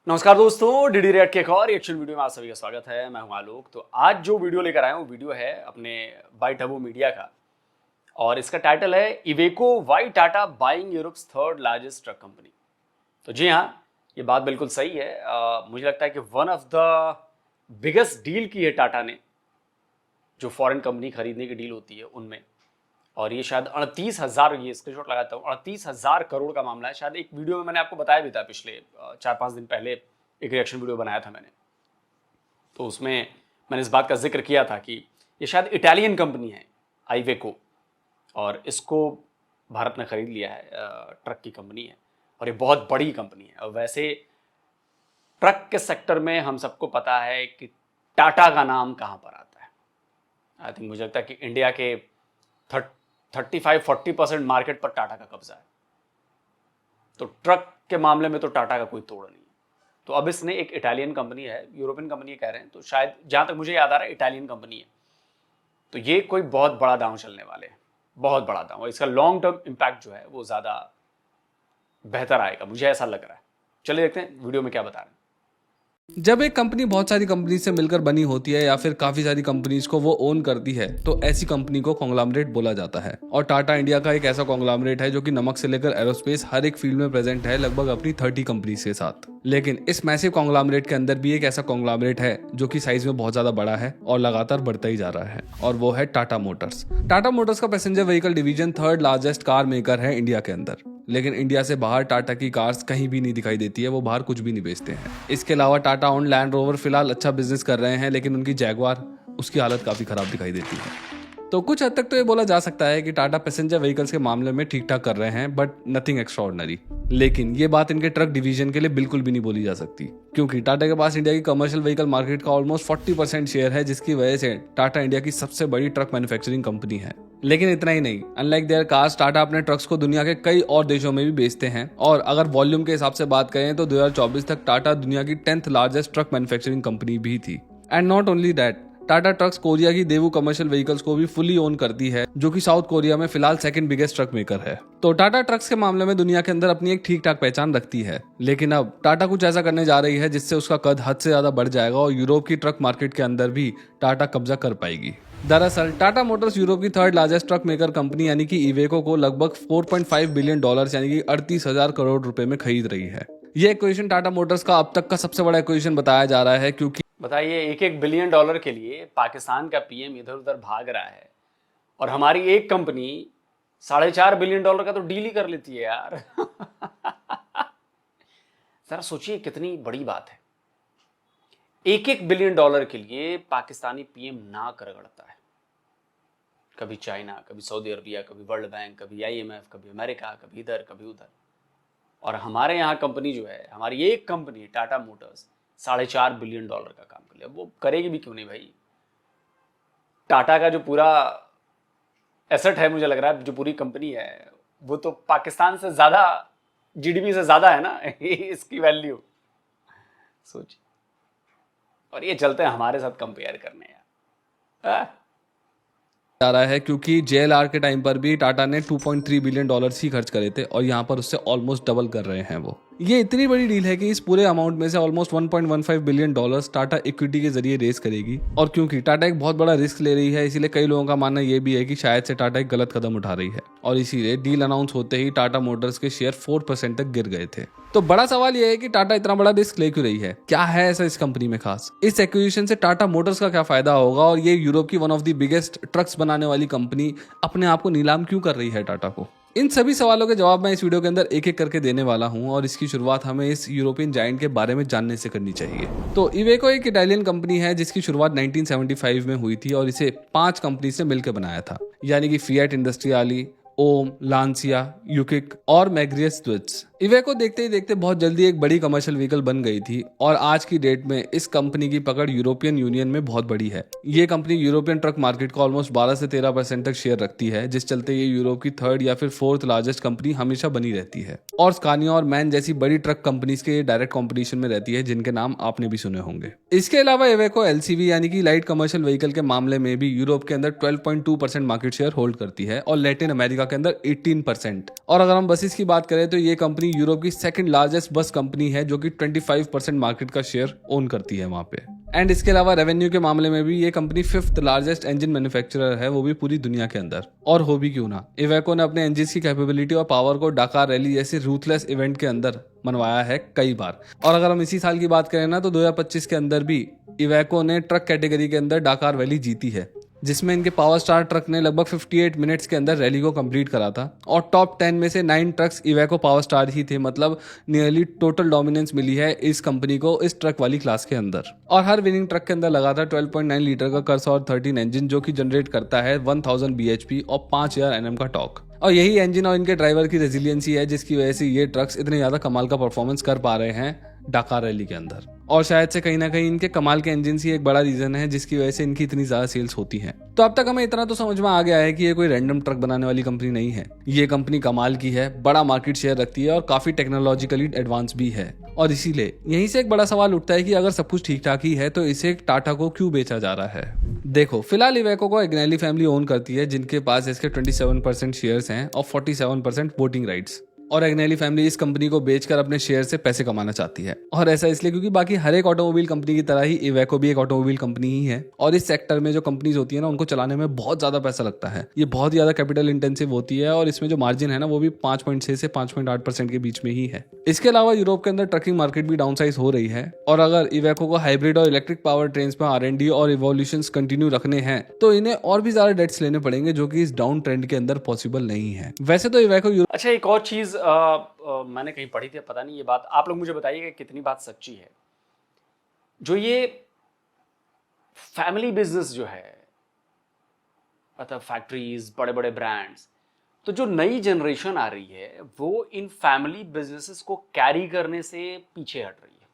नमस्कार दोस्तों, DD rate के एक और रिएक्शन वीडियो में आप सभी का स्वागत है। मैं हूं आलोक। तो आज जो वीडियो लेकर आया हूं वीडियो है अपने बाय टर्बो मीडिया का और इसका टाइटल है Iveco why Tata buying Europe's third largest truck company. तो जी हाँ, ये बात बिल्कुल सही है। मुझे लगता है कि one of the biggest deal की है टाटा ने, जो फॉरेन कंपनी खरीदने की डील होती है उनमें। और ये शायद 38,000, ये स्क्रीनशॉट लगाता हूँ, 38,000 करोड़ का मामला है। शायद एक वीडियो में मैंने आपको बताया भी था, पिछले 4-5 दिन पहले एक रिएक्शन वीडियो बनाया था मैंने। तो उसमें मैंने इस बात का जिक्र किया था कि ये शायद इटालियन कंपनी है आइवेको, और इसको भारत ने खरीद लिया है। ट्रक की कंपनी है और ये बहुत बड़ी कंपनी है। और वैसे ट्रक के सेक्टर में हम सबको पता है कि टाटा का नाम कहाँ पर आता है। आई थिंक मुझे लगता है कि इंडिया के 35-40% मार्केट पर टाटा का कब्जा है। तो ट्रक के मामले में तो टाटा का कोई तोड़ नहीं है। तो अब इसने एक इटालियन कंपनी है, यूरोपियन कंपनी कह रहे हैं, तो शायद जहां तक मुझे याद आ रहा है इटालियन कंपनी है। तो ये कोई बहुत बड़ा दांव चलने वाले हैं, बहुत बड़ा दांव। इसका लॉन्ग टर्म इंपैक्ट जो है वो ज्यादा बेहतर आएगा, मुझे ऐसा लग रहा है। चलिए देखते हैं वीडियो में क्या बता रहे हैं। जब एक कंपनी बहुत सारी कंपनी से मिलकर बनी होती है या फिर काफी सारी कंपनीज को वो ओन करती है तो ऐसी कंपनी को कॉन्ग्लोमरेट बोला जाता है। और टाटा इंडिया का एक ऐसा कॉन्ग्लोमरेट है जो कि नमक से लेकर एरोस्पेस हर एक फील्ड में प्रेजेंट है, लगभग अपनी 30 कंपनीज के साथ। लेकिन इस मैसिव कॉन्ग्लोमरेट के अंदर भी एक ऐसा कॉन्ग्लोमरेट है जो कि साइज में बहुत ज्यादा बड़ा है और लगातार बढ़ता ही जा रहा है, और वो है टाटा मोटर्स। टाटा मोटर्स का passenger vehicle division third largest car maker है इंडिया के अंदर। लेकिन इंडिया से बाहर टाटा की कार्स कहीं भी नहीं दिखाई देती है, वो बाहर कुछ भी नहीं बेचते हैं। इसके अलावा टाटा ऑन लैंड रोवर फिलहाल अच्छा बिजनेस कर रहे हैं, लेकिन उनकी जैगवार, उसकी हालत काफी खराब दिखाई देती है। तो कुछ हद तक तो ये बोला जा सकता है कि टाटा पैसेंजर व्हीकल्स के मामले में ठीक ठाक कर रहे हैं, बट नथिंग एक्स्ट्राऑर्डिनरी। लेकिन ये बात इनके ट्रक डिवीजन के लिए बिल्कुल भी नहीं बोली जा सकती, क्योंकि टाटा के पास इंडिया की कमर्शियल व्हीकल मार्केट का ऑलमोस्ट 40% शेयर है, जिसकी वजह से टाटा इंडिया की सबसे बड़ी ट्रक मैन्युफैक्चरिंग कंपनी है। लेकिन इतना ही नहीं, अनलाइक देयर कार्स, टाटा अपने ट्रक्स को दुनिया के कई और देशों में भी बेचते हैं। और अगर वॉल्यूम के हिसाब से बात करें तो 2024 तक टाटा दुनिया की 10th largest truck manufacturing company भी थी। And not only that, Tata trucks Korea की देवू कमर्शियल व्हीकल्स को भी फुली ओन करती है, जो कि साउथ कोरिया में फिलहाल सेकंड बिगेस्ट ट्रक मेकर है। तो टाटा ट्रक्स के मामले में दुनिया के अंदर अपनी एक ठीक ठाक पहचान रखती है। लेकिन अब टाटा कुछ ऐसा करने जा रही है जिससे उसका कद हद से ज्यादा बढ़ जाएगा और यूरोप की ट्रक मार्केट के अंदर भी टाटा कब्जा कर पाएगी। दरअसल टाटा मोटर्स यूरोप की third largest truck maker company यानी कि इवेको को लगभग $4.5 बिलियन यानी कि 38,000 करोड़ रुपए में खरीद रही है। ये एक्विजिशन टाटा मोटर्स का अब तक का सबसे बड़ा एक्विजिशन बताया जा रहा है, क्योंकि बताइए, $1 बिलियन के लिए पाकिस्तान का पीएम इधर उधर भाग रहा है और हमारी एक कंपनी $4.5 बिलियन का तो डील ही कर लेती है यार। जरा सोचिए कितनी बड़ी बात है। $1 बिलियन के लिए पाकिस्तानी पीएम नाक रगड़ता है। कभी चाइना, कभी सऊदी अरबिया, कभी वर्ल्ड बैंक, कभी IMF, कभी अमेरिका, कभी इधर कभी उधर। और हमारे यहाँ कंपनी जो है, हमारी एक कंपनी टाटा मोटर्स $4.5 बिलियन का काम कर लिया। वो करेगी भी क्यों नहीं भाई। टाटा का जो पूरा एसेट है, मुझे लग रहा है जो पूरी कंपनी है, वो तो पाकिस्तान से ज्यादा, GDP से ज्यादा है ना इसकी वैल्यू, सोचिए। और ये चलते हैं हमारे साथ कंपेयर करने यार। जा रहा है, क्योंकि JLR के टाइम पर भी टाटा ने $2.3 बिलियन ही खर्च करे थे और यहाँ पर उससे ऑलमोस्ट डबल कर रहे हैं वो। ये इतनी बड़ी डील है कि इस पूरे अमाउंट में से ऑलमोस्ट $1.15 बिलियन टाटा इक्विटी के जरिए रेस करेगी। और क्योंकि टाटा एक बहुत बड़ा रिस्क ले रही है, इसीलिए कई लोगों का मानना यह भी है कि शायद से टाटा एक गलत कदम उठा रही है, और इसीलिए डील अनाउंस होते ही टाटा मोटर्स के शेयर 4% तक गिर गए थे। तो बड़ा सवाल यह है कि टाटा इतना बड़ा रिस्क ले क्यों रही है, क्या है ऐसा इस कंपनी में खास, इस एक्विजिशन से टाटा मोटर्स का क्या फायदा होगा, और ये यूरोप की one of the biggest trucks बनाने वाली कंपनी अपने आप को नीलाम क्यों कर रही है टाटा को। इन सभी सवालों के जवाब मैं इस वीडियो के अंदर एक एक करके देने वाला हूं, और इसकी शुरुआत हमें इस यूरोपियन जायंट के बारे में जानने से करनी चाहिए। तो इवेको एक इटालियन कंपनी है जिसकी शुरुआत 1975 में हुई थी, और इसे 5 कंपनी से मिलकर बनाया था, यानी कि फिएट इंडस्ट्रियाली, ओम, लांसिया, यूकिक और मैग्रियस द्विट्स। इवेको देखते ही देखते बहुत जल्दी एक बड़ी कमर्शियल व्हीकल बन गई थी, और आज की डेट में इस कंपनी की पकड़ यूरोपियन यूनियन में बहुत बड़ी है। ये कंपनी यूरोपियन ट्रक मार्केट का ऑलमोस्ट 12 से 13% तक शेयर रखती है, जिस चलते ये यूरोप की थर्ड या फिर फोर्थ लार्जेस्ट कंपनी हमेशा बनी रहती है। और स्कानिया और मैन जैसी बड़ी ट्रक कंपनीज के डायरेक्ट कॉम्पिटिशन में रहती है, जिनके नाम आपने भी सुने होंगे। इसके अलावा इवेको LCV यानी कि लाइट कमर्शियल व्हीकल के मामले में भी यूरोप के अंदर 12.2% मार्केट शेयर होल्ड करती है, और लैटिन अमेरिका के अंदर 18%। और अगर हम बसेस की बात करें तो ये कंपनी कंपनी यूरोप की सेकंड लार्जेस्ट बस कंपनी है जो कि 25% मार्केट का शेयर ओन करती है वहां पे। एंड इसके अलावा रेवेन्यू के मामले में भी ये company 5th largest engine manufacturer है, वो भी पूरी दुनिया के अंदर। और हो भी क्यों ना, इवेको ने अपने इंजन की कैपेबिलिटी और पावर को डकार रैली जैसे रूथलेस इवेंट के अंदर मनवाया है कई बार। और अगर हम इसी साल की बात करें ना, तो 2025 के अंदर भी इवेको ने ट्रक कैटेगरी के अंदर डकार रैली जीती है, जिसमें इनके पावर स्टार ट्रक ने लगभग 58 मिनट्स के अंदर रैली को कंप्लीट करा था। और टॉप 10 में से 9 ट्रक्स इवेको पावर स्टार ही थे, मतलब नियरली टोटल डोमिनेंस मिली है इस कंपनी को इस ट्रक वाली क्लास के अंदर। और हर विनिंग ट्रक के अंदर लगा था 12.9 लीटर का कर्सर 13 इंजन, जो कि जनरेट करता है 1000 bhp और 5000 Nm का टॉर्क। और यही इंजन और इनके ड्राइवर की रेजिलियंसी है जिसकी वजह से ये ट्रक्स इतने ज्यादा कमाल का परफॉर्मेंस कर पा रहे हैं डकार रैली के अंदर। और शायद से कहीं ना कहीं इनके कमाल के इंजन ही एक बड़ा रीजन है जिसकी वजह से इनकी इतनी ज्यादा सेल्स होती हैं। तो अब तक हमें इतना तो समझ में आ गया है कि ये कोई रैंडम ट्रक बनाने वाली कंपनी नहीं है। ये कंपनी कमाल की है, बड़ा मार्केट शेयर रखती है और काफी टेक्नोलॉजिकली एडवांस भी है। और इसीलिए यहीं से एक बड़ा सवाल उठता है कि अगर सब कुछ ठीक ठाक ही है तो इसे टाटा को क्यों बेचा जा रहा है। देखो, फिलहाल इवेको को एग्नेली फैमिली ओन करती है, जिनके पास इसके 27% शेयर्स हैं और 47% वोटिंग राइट्स। और एग्नेली फैमिली इस कंपनी को बेचकर अपने शेयर से पैसे कमाना चाहती है। और ऐसा इसलिए क्योंकि बाकी हर एक ऑटोमोबाइल कंपनी की तरह ही इवेको भी एक ऑटोमोबाइल कंपनी ही है। और इस सेक्टर में जो कंपनीज होती है ना, उनको चलाने में बहुत ज्यादा पैसा लगता है। ये बहुत ज्यादा कैपिटल इंटेंसिव होती है और इसमें जो मार्जिन है ना, वो भी 5.6 से 5.8% के बीच में ही है। इसके अलावा यूरोप के अंदर ट्रकिंग मार्केट भी डाउनसाइज हो रही है। और अगर इवेको को हाइब्रिड और इलेक्ट्रिक पावर ट्रेन्स में R&D और इवोल्यूशंस कंटिन्यू रखने हैं तो इन्हें और भी ज्यादा डेट्स लेने पड़ेंगे, जो कि इस डाउन ट्रेंड के अंदर पॉसिबल नहीं है। वैसे तो इवेको अच्छा, एक और चीज मैंने कहीं पढ़ी थी, पता नहीं ये बात, आप लोग मुझे बताइएगा कितनी बात सच्ची है। जो ये फैमिली बिजनेस जो है, मतलब फैक्ट्रीज, बड़े बड़े ब्रांड्स, तो जो नई जनरेशन आ रही है वो इन फैमिली बिजनेसेस को कैरी करने से पीछे हट रही है।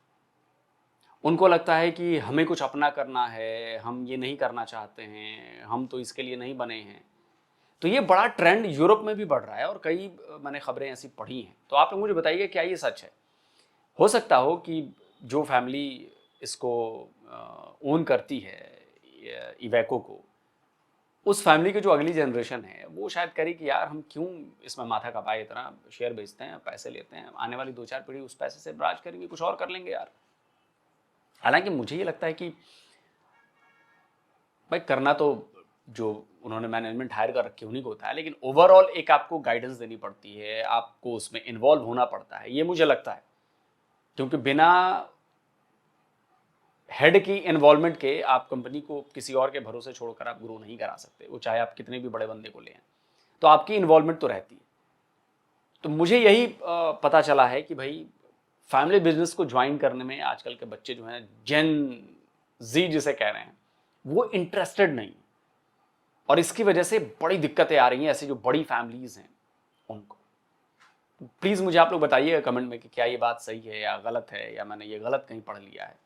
उनको लगता है कि हमें कुछ अपना करना है, हम ये नहीं करना चाहते हैं, हम तो इसके लिए नहीं बने हैं। तो ये बड़ा ट्रेंड यूरोप में भी बढ़ रहा है और कई मैंने खबरें ऐसी पढ़ी हैं। तो आप लोग मुझे बताइए क्या ये सच है? हो सकता हो कि जो फैमिली इसको ओन करती है इवेको को, उस फैमिली की जो अगली जनरेशन है वो शायद करे कि यार हम क्यों इसमें माथा कपाए, इतना शेयर बेचते हैं, पैसे लेते हैं, आने वाली 2-4 पीढ़ी उस पैसे से राज करेंगे, कुछ और कर लेंगे यार। हालांकि मुझे ये लगता है कि भाई करना तो जो उन्होंने मैनेजमेंट हायर कर रखी है उन्हीं को होता है, लेकिन ओवरऑल एक आपको गाइडेंस देनी पड़ती है, आपको उसमें इन्वॉल्व होना पड़ता है, ये मुझे लगता है। क्योंकि बिना हेड की इन्वॉल्वमेंट के आप कंपनी को किसी और के भरोसे छोड़कर आप ग्रो नहीं करा सकते, वो चाहे आप कितने भी बड़े बंदे को ले आए, तो आपकी इन्वॉल्वमेंट तो रहती है। तो मुझे यही पता चला है कि भाई फैमिली बिजनेस को ज्वाइन करने में आजकल के बच्चे जो हैं, जेन जी जिसे कह रहे हैं, वो इंटरेस्टेड नहीं। और इसकी वजह से बड़ी दिक्कतें आ रही हैं ऐसी जो बड़ी फैमिलीज हैं उनको। प्लीज मुझे आप लोग बताइएगा कमेंट में कि क्या ये बात सही है या गलत है, या मैंने ये गलत कहीं पढ़ लिया है।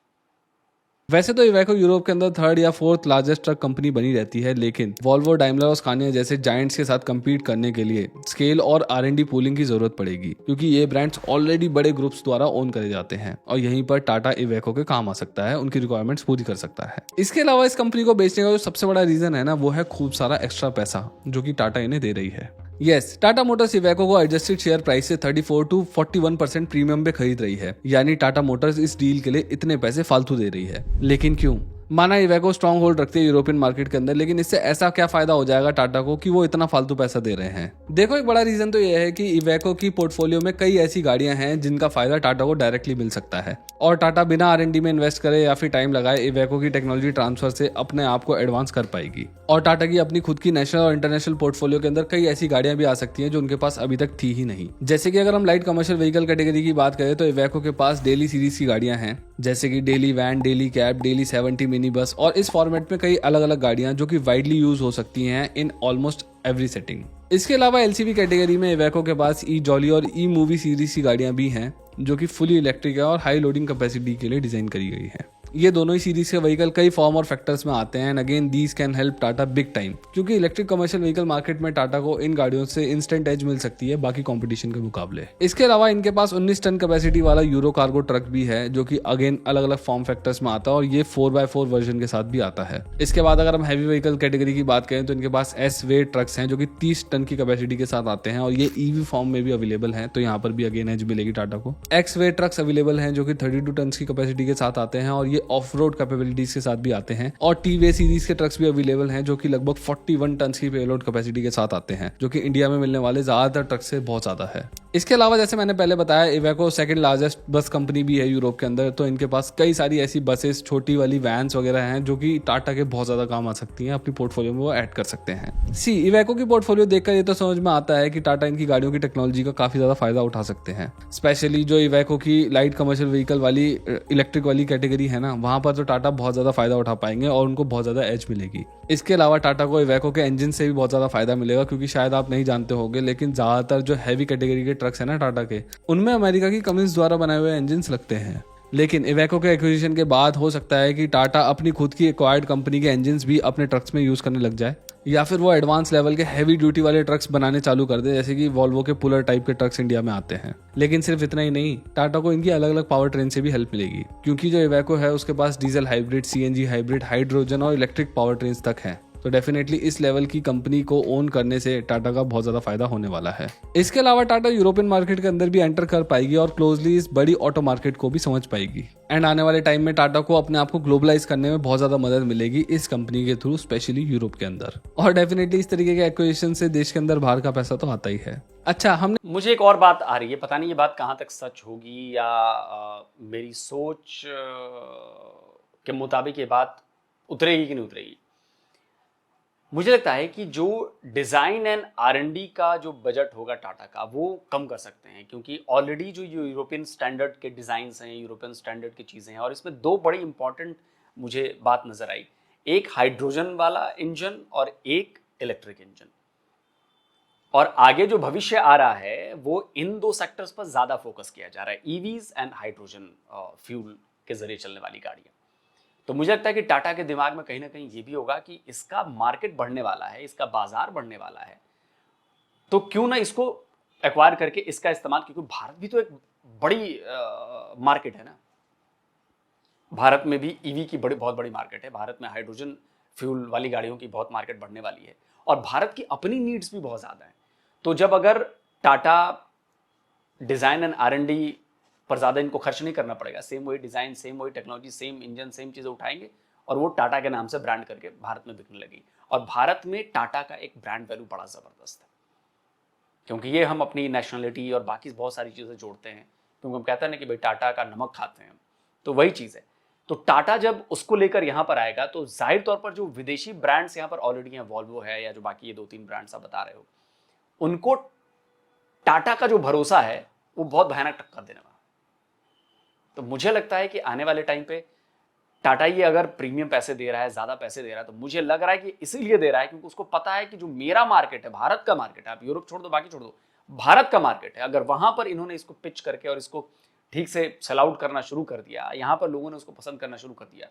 वैसे तो इवेको यूरोप के अंदर 3rd या 4th लार्जेस्ट ट्रक कंपनी बनी रहती है, लेकिन वॉल्वो, डाइमलर और स्कानिया जैसे जायंट्स के साथ compete करने के लिए स्केल और R&D पूलिंग की जरूरत पड़ेगी, क्योंकि ये ब्रांड्स ऑलरेडी बड़े ग्रुप्स द्वारा ओन करे जाते हैं। और यहीं पर टाटा इवेको के काम आ सकता है, उनकी रिक्वायरमेंट्स पूरी कर सकता है। इसके अलावा इस कंपनी को बेचने का जो सबसे बड़ा रीजन है ना, वो है खूब सारा एक्स्ट्रा पैसा जो कि टाटा इन्हें दे रही है। यस, टाटा मोटर्स इवेको को एडजस्टेड शेयर प्राइस से 34 to 41% प्रीमियम पे खरीद रही है। यानी टाटा मोटर्स इस डील के लिए इतने पैसे फालतू दे रही है। लेकिन क्यों? माना इवेको स्ट्रॉन्ग होल्ड रखती है यूरोपियन मार्केट के अंदर, लेकिन इससे ऐसा क्या फायदा हो जाएगा टाटा को कि वो इतना फालतू पैसा दे रहे हैं? देखो, एक बड़ा रीजन तो यह है कि इवेको की पोर्टफोलियो में कई ऐसी गाड़ियां हैं जिनका फायदा टाटा को डायरेक्टली मिल सकता है। और टाटा बिना R&D में इन्वेस्ट करे या फिर टाइम लगाए इवेको की टेक्नोलॉजी ट्रांसफर से अपने आप को एडवांस कर पाएगी। और टाटा की अपनी खुद की नेशनल और इंटरनेशनल पोर्टफोलियो के अंदर कई ऐसी गाड़ियां भी आ सकती हैं जो उनके पास अभी तक थी ही नहीं। जैसे कि अगर हम लाइट कमर्शियल व्हीकल कैटेगरी की बात करें तो इवेको के पास डेली सीरीज की गाड़ियां हैं, जैसे कि daily van, daily cab, daily 70 mini bus, और इस फॉर्मेट में कई अलग अलग गाड़ियां जो कि वाइडली यूज हो सकती हैं इन ऑलमोस्ट एवरी सेटिंग। इसके अलावा LCV कैटेगरी में इवेको के पास ई जॉली और ई मूवी सीरीज की गाड़ियां भी हैं जो कि फुली इलेक्ट्रिक है और हाई लोडिंग कैपेसिटी के लिए डिजाइन करी गई है। ये दोनों ही सीरीज के व्हीकल कई फॉर्म और फैक्टर्स में आते हैं and again these can help Tata big time, क्योंकि इलेक्ट्रिक कमर्शियल व्हीकल मार्केट में टाटा को इन गाड़ियों से इंस्टेंट एज मिल सकती है बाकी कंपटीशन के मुकाबले। इसके अलावा इनके पास 19 टन कैपेसिटी वाला यूरो कार्गो ट्रक भी है जो कि अगेन अलग अलग फॉर्म फैक्टर्स में आता है और ये 4x4 वर्जन के साथ भी आता है। इसके बाद अगर हम हैवी व्हीकल कैटेगरी की बात करें तो इनके पास एस वे ट्रक्स हैं जो कि 30 टन की कैपेसिटी के साथ आते हैं और ये ईवी फॉर्म में भी अवेलेबल हैं, तो यहाँ पर भी अगेन एज मिलेगी टाटा को। एक्स वे ट्रक्स अवेलेबल हैं जो कि 32 टन की कैपेसिटी के साथ आते हैं और ये ऑफ रोड कैपेबिलिटीज के साथ भी आते हैं। और टी वे सीरीज के ट्रक्स भी अवेलेबल हैं जो कि लगभग 41 टन की पेलोड कैपेसिटी के साथ आते हैं, जो कि इंडिया में मिलने वाले ज्यादातर ट्रक से बहुत ज्यादा है। इसके अलावा जैसे मैंने पहले बताया, इवेको सेकंड लार्जेस्ट बस कंपनी भी है यूरोप के अंदर, तो इनके पास कई सारी ऐसी बसेस, छोटी वाली वैन्स वगैरह हैं जो कि टाटा के बहुत ज्यादा काम आ सकती हैं, अपनी पोर्टफोलियो में वो ऐड कर सकते हैं। इवेको की पोर्टफोलियो देखकर ये तो समझ में आता है कि टाटा इनकी गाड़ियों की टेक्नोलॉजी का काफी ज्यादा फायदा उठा सकते हैं। स्पेशली जो इवेको की लाइट कमर्शियल व्हीकल वाली इलेक्ट्रिक वाली कैटेगरी है ना, वहां पर तो टाटा बहुत ज्यादा फायदा उठा पाएंगे और उनको बहुत ज्यादा एज मिलेगी। इसके अलावा टाटा को इवेको के इंजन से भी बहुत ज्यादा फायदा मिलेगा, क्योंकि शायद आप नहीं जानते होंगे लेकिन ज्यादातर जो हैवी कैटेगरी के ट्रक्स है ना टाटा के, उनमें अमेरिका की कंपनीज द्वारा बनाए हुए इंजन लगते हैं। लेकिन इवेको के एक्विजिशन के बाद हो सकता है कि टाटा अपनी खुद की एक्वायर्ड कंपनी के इंजन भी अपने ट्रक्स में यूज करने लग जाए, या फिर वो एडवांस लेवल के हैवी ड्यूटी वाले ट्रक्स बनाने चालू कर दे, जैसे कि वॉल्वो के पुलर टाइप के ट्रक्स इंडिया में आते हैं। लेकिन सिर्फ इतना ही नहीं, टाटा को इनकी अलग अलग पावर ट्रेन से भी हेल्प मिलेगी, क्योंकि जो इवेको है उसके पास diesel hybrid, CNG hybrid, hydrogen और इलेक्ट्रिक पावर ट्रेन तक है। तो डेफिनेटली इस लेवल की कंपनी को ओन करने से टाटा का बहुत ज्यादा फायदा होने वाला है। इसके अलावा टाटा यूरोपियन मार्केट के अंदर भी एंटर कर पाएगी और क्लोजली इस बड़ी ऑटो मार्केट को भी समझ पाएगी। एंड आने वाले टाइम में टाटा को अपने आप को ग्लोबलाइज करने में बहुत ज्यादा मदद मिलेगी इस कंपनी के थ्रू, स्पेशली यूरोप के अंदर। और डेफिनेटली इस तरीके के एक्विजिशन से देश के अंदर बाहर का पैसा तो आता ही है। अच्छा, हमने मुझे एक और बात आ रही है, पता नहीं ये बात कहाँ तक सच होगी या मेरी सोच के मुताबिक ये बात उतरेगी कि नहीं उतरेगी। मुझे लगता है कि जो डिज़ाइन एंड R&D का जो बजट होगा टाटा का, वो कम कर सकते हैं, क्योंकि ऑलरेडी जो यूरोपियन स्टैंडर्ड के डिज़ाइंस हैं, यूरोपियन स्टैंडर्ड की चीज़ें हैं, और इसमें दो बड़ी इंपॉर्टेंट मुझे बात नज़र आई, एक हाइड्रोजन वाला इंजन और एक इलेक्ट्रिक इंजन। और आगे जो भविष्य आ रहा है वो इन दो सेक्टर्स पर ज़्यादा फोकस किया जा रहा है, ईवीज एंड हाइड्रोजन फ्यूल के जरिए चलने वाली गाड़ियाँ। तो मुझे लगता है कि टाटा के दिमाग में कहीं ना कहीं ये भी होगा कि इसका मार्केट बढ़ने वाला है, इसका बाजार बढ़ने वाला है, तो क्यों ना इसको एक्वायर करके इसका इस्तेमाल, क्योंकि भारत भी तो एक बड़ी मार्केट है ना, भारत में भी ईवी की बहुत बड़ी मार्केट है, भारत में हाइड्रोजन फ्यूल वाली गाड़ियों की बहुत मार्केट बढ़ने वाली है, और भारत की अपनी नीड्स भी बहुत ज़्यादा है। तो जब अगर टाटा डिज़ाइन एंड R&D पर ज़्यादा इनको खर्च नहीं करना पड़ेगा, सेम वही डिज़ाइन, सेम वही टेक्नोलॉजी, सेम इंजन, सेम चीज़ें उठाएंगे और वो टाटा के नाम से ब्रांड करके भारत में बिकने लगी। और भारत में टाटा का एक ब्रांड वैल्यू बड़ा ज़बरदस्त है, क्योंकि ये हम अपनी नेशनलिटी और बाकी बहुत सारी चीज़ें जोड़ते हैं, क्योंकि हम कहते हैं ना कि भाई टाटा का नमक खाते हैं, तो वही चीज़ है। तो टाटा जब उसको लेकर यहाँ पर आएगा तो जाहिर तौर पर जो विदेशी ब्रांड्स यहाँ पर ऑलरेडी हैं, वॉल्वो है या जो बाकी ये 2-3 ब्रांड्स आप बता रहे हो, उनको टाटा का जो भरोसा है वो बहुत भयानक टक्कर देने वाला। तो मुझे लगता है कि आने वाले टाइम पे टाटा ये अगर प्रीमियम पैसे दे रहा है, ज़्यादा पैसे दे रहा है, तो मुझे लग रहा है कि इसीलिए दे रहा है क्योंकि उसको पता है कि जो मेरा मार्केट है, भारत का मार्केट है, आप यूरोप छोड़ दो, बाकी छोड़ दो, भारत का मार्केट है, अगर वहां पर इन्होंने इसको पिच करके और इसको ठीक से सेल आउट करना शुरू कर दिया, यहाँ पर लोगों ने उसको पसंद करना शुरू कर दिया,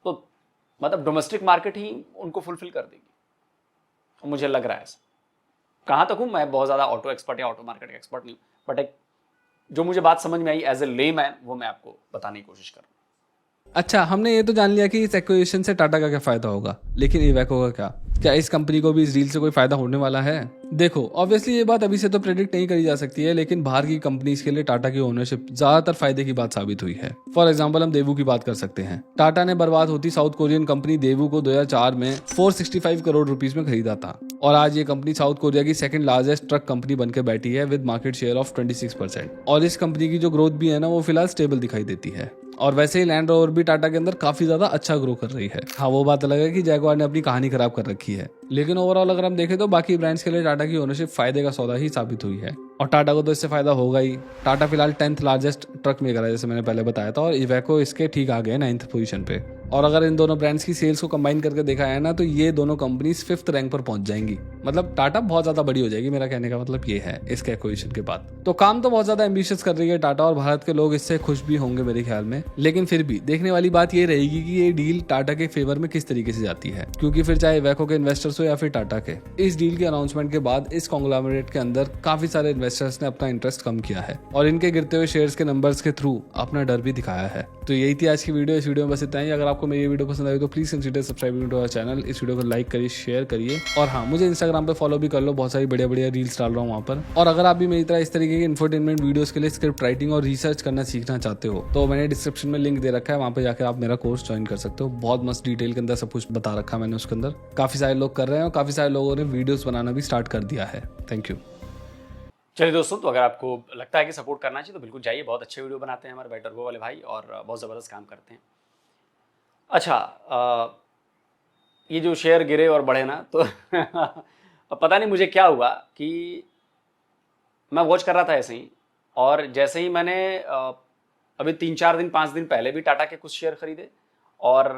तो मतलब डोमेस्टिक मार्केट ही उनको फुलफिल कर देगी। और मुझे लग रहा है ऐसा। कहाँ तक हूँ मैं, बहुत ज़्यादा ऑटो एक्सपर्ट या ऑटो मार्केट एक्सपर्ट नहीं हूँ, बट एक जो मुझे बात समझ में आई एज ए लेमैन, वो मैं आपको बताने की कोशिश कर रहा हूँ। अच्छा, हमने ये तो जान लिया कि इस एक्विजिशन से टाटा का क्या फायदा होगा, लेकिन इवेको का क्या इस कंपनी को भी इस डील से कोई फायदा होने वाला है? देखो, ऑब्वियसली ये बात अभी से तो प्रेडिक्ट नहीं करी जा सकती है, लेकिन बाहर की कंपनीज के लिए टाटा की ओनरशिप ज्यादातर फायदे की बात साबित हुई है। फॉर एग्जांपल हम देवू की बात कर सकते हैं। टाटा ने बर्बाद होती साउथ कोरियन कंपनी देवू को 2004 में 465 करोड़ रुपीस में खरीदा था, और आज ये कंपनी साउथ कोरिया की सेकंड लार्जेस्ट ट्रक कंपनी बनकर बैठी है विद मार्केट शेयर ऑफ 26%। और इस कंपनी की जो ग्रोथ भी है ना, वो फिलहाल स्टेबल दिखाई देती है। और वैसे ही लैंड रोवर भी टाटा के अंदर काफी ज्यादा अच्छा ग्रो कर रही है। हाँ, वो बात अलग है कि जैगुआर ने अपनी कहानी खराब कर रखी है, लेकिन ओवरऑल अगर हम देखें तो बाकी ब्रांड्स के लिए टाटा की ओनरशिप फायदे का सौदा ही साबित हुई है, और टाटा को तो इससे फायदा होगा ही। टाटा फिलहाल 10th लार्जेस्ट ट्रक मेकर है, जैसे मैंने पहले बताया था, और इवेको इसके ठीक आ गए 9th पोजीशन पे। और अगर इन दोनों ब्रांड्स की सेल्स को कंबाइन करके देखा है ना, तो ये दोनों कंपनीज 5th रैंक पर पहुंच जाएंगी। मतलब टाटा बहुत ज्यादा बड़ी हो जाएगी, मेरा कहने का मतलब ये है इसके एक्विजिशन के बाद। तो काम तो बहुत ज्यादा एम्बिशियस कर रही है टाटा और भारत के लोग इससे खुश भी होंगे मेरे ख्याल में, लेकिन फिर भी देखने वाली बात ये रहेगी कि ये डील टाटा के फेवर में किस तरीके से जाती है, क्योंकि फिर चाहे इवेको के इन्वेस्टर्स हो या फिर टाटा के, इस डील के अनाउंसमेंट के बाद इस कॉन्ग्लोमरेट के अंदर काफी सारे इन्वेस्टर्स ने अपना इंटरेस्ट कम किया है और इनके गिरते हुए शेयर्स के नंबर्स के थ्रू अपना डर भी दिखाया है। तो यही थी आज की वीडियो। इस वीडियो में बस इतना ही। अगर आपको मेरी ये वीडियो पसंद आई तो please consider subscribing to our channel. इस वीडियो को लाइक करिए, शेयर करिए और हाँ, मुझे इंस्टाग्राम पे फॉलो भी कर लो, बहुत सारी बढ़िया बढ़िया रील्स डाल रहा हूँ वहाँ पर। और अगर आप भी मेरी तरह इस तरीके के इंफोटेनमेंट वीडियोस के लिए स्क्रिप्ट राइटिंग और रिसर्च करना सीखना चाहते हो तो मैंने डिस्क्रिप्शन में लिंक दे रखा है, वहाँ पे जाकर आप मेरा कोर्स ज्वाइन कर सकते हो। बहुत मस्त डिटेल के अंदर सब कुछ बता रखा है मैंने उसके अंदर। काफी सारे लोग कर रहे हैं और काफी सारे लोगों ने वीडियोस बनाना भी स्टार्ट कर दिया है। Thank you. चलिए दोस्तों, तो अगर आपको लगता है कि सपोर्ट करना चाहिए तो बिल्कुल जाइए, बहुत अच्छे वीडियो बनाते हैं हमारे बाय टर्बो वाले भाई और बहुत ज़बरदस्त काम करते हैं। अच्छा, ये जो शेयर गिरे और बढ़े ना तो पता नहीं मुझे क्या हुआ कि मैं वॉच कर रहा था ऐसे ही, और जैसे ही मैंने अभी 3-4 दिन 5 दिन पहले भी टाटा के कुछ शेयर खरीदे और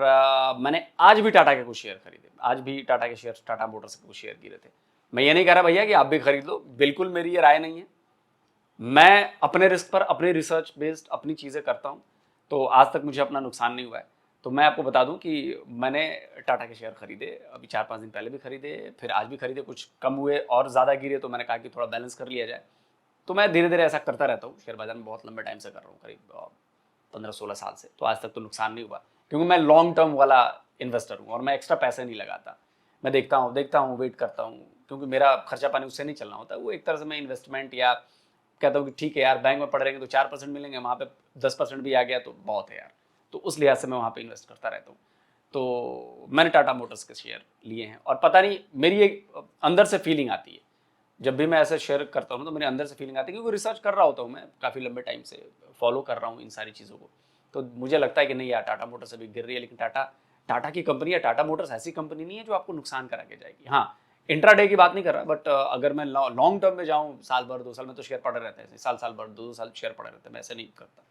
मैंने आज भी टाटा के कुछ शेयर खरीदे। आज भी टाटा के शेयर, टाटा मोटर्स के कुछ शेयर गिरे थे। मैं ये नहीं कह रहा भैया कि आप भी खरीद लो, बिल्कुल मेरी ये राय नहीं है। मैं अपने रिस्क पर अपनी रिसर्च बेस्ड अपनी चीज़ें करता हूँ, तो आज तक मुझे अपना नुकसान नहीं हुआ है। तो मैं आपको बता दूं कि मैंने टाटा के शेयर खरीदे, अभी 4-5 दिन पहले भी खरीदे, फिर आज भी खरीदे। कुछ कम हुए और ज़्यादा गिरे तो मैंने कहा कि थोड़ा बैलेंस कर लिया जाए। तो मैं धीरे धीरे ऐसा करता रहता हूँ, शेयर बाजार में बहुत लंबे टाइम से कर रहा हूँ, करीब 15-16 साल से। तो आज तक तो नुकसान नहीं हुआ, क्योंकि मैं लॉन्ग टर्म वाला इन्वेस्टर हूँ और मैं एक्स्ट्रा पैसे नहीं लगाता। मैं देखता हूँ, वेट करता हूँ, क्योंकि मेरा खर्चा पानी उससे नहीं चलना होता। वो एक तरह से मैं इन्वेस्टमेंट, या कहता हूँ कि ठीक है यार, बैंक में पढ़ रहेंगे तो 4% मिलेंगे, वहाँ पे 10% भी आ गया तो बहुत है यार। तो उस लिहाज से मैं वहाँ पे इन्वेस्ट करता रहता हूँ। तो मैंने टाटा मोटर्स के शेयर लिए हैं और पता नहीं, मेरी एक अंदर से फीलिंग आती है जब भी मैं ऐसे शेयर करता हूँ, तो मेरे अंदर से फीलिंग आती है, क्योंकि रिसर्च कर रहा होता हूँ मैं काफ़ी लंबे टाइम से, फॉलो कर रहा हूँ इन सारी चीज़ों को। तो मुझे लगता है कि नहीं यार, टाटा मोटर्स अभी गिर रही है, लेकिन टाटा की कंपनी या टाटा मोटर्स ऐसी कंपनी नहीं है जो आपको नुकसान करा के जाएगी। हाँ, इंट्राडे की बात नहीं कर रहा, बट अगर मैं लॉन्ग टर्म में जाऊँ, साल भर 2 साल में तो शेयर पड़े रहते हैं, साल भर 2 साल शेयर पड़े रहते हैं, मैं ऐसे नहीं करता।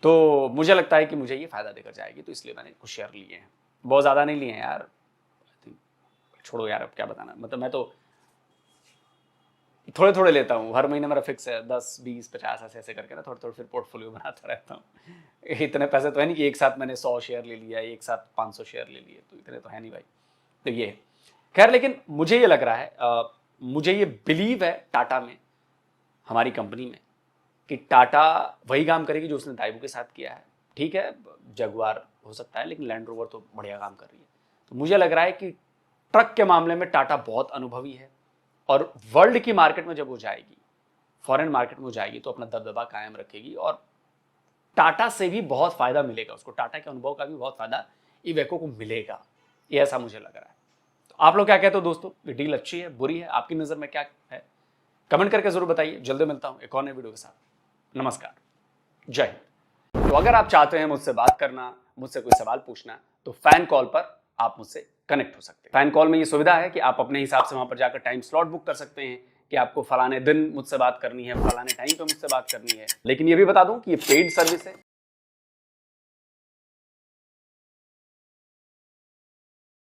तो मुझे लगता है कि मुझे ये फायदा देकर जाएगी, तो इसलिए मैंने कुछ शेयर लिए हैं। बहुत ज़्यादा नहीं लिए हैं यार, छोड़ो यार, अब क्या बताना। मतलब मैं तो थोड़े थोड़े लेता हूँ, हर महीने मेरा फिक्स है 10, 20, 50 ऐसे करके ना, थोड़े थोड़े फिर पोर्टफोलियो बनाता रहता हूँ। इतने पैसे तो है नहीं कि एक साथ मैंने 100 शेयर ले लिया, एक साथ 500 शेयर ले लिए, तो इतने तो है नहीं भाई। तो ये खैर, लेकिन मुझे ये लग रहा है, मुझे ये बिलीव है टाटा में, हमारी कंपनी में, कि टाटा वही काम करेगी जो उसने दाइवो के साथ किया है। ठीक है, जगुआर हो सकता है, लेकिन लैंड रोवर तो बढ़िया काम कर रही है। तो मुझे लग रहा है कि ट्रक के मामले में टाटा बहुत अनुभवी है, और वर्ल्ड की मार्केट में जब वो जाएगी, फॉरेन मार्केट में वो जाएगी, तो अपना दबदबा कायम रखेगी और टाटा से भी बहुत फायदा मिलेगा उसको, टाटा के अनुभव का भी बहुत फायदा इवेको को मिलेगा। ये ऐसा मुझे लग रहा है। तो आप लोग क्या कहते हो दोस्तों, ये डील अच्छी है, बुरी है, आपकी नज़र में क्या है? कमेंट करके जरूर बताइए। जल्दी मिलता हूं एक और नए वीडियो के साथ। नमस्कार, जय हिंद। तो अगर आप चाहते हैं मुझसे बात करना, मुझसे कोई सवाल पूछना, तो फैन कॉल पर आप मुझसे कनेक्ट हो सकते हैं। फैन कॉल में ये सुविधा है कि आप अपने हिसाब से वहां पर जाकर टाइम स्लॉट बुक कर सकते हैं कि आपको फलाने दिन मुझसे बात करनी है, फलाने टाइम पे मुझसे बात करनी है। लेकिन ये भी बता दूं कि ये पेड सर्विस है,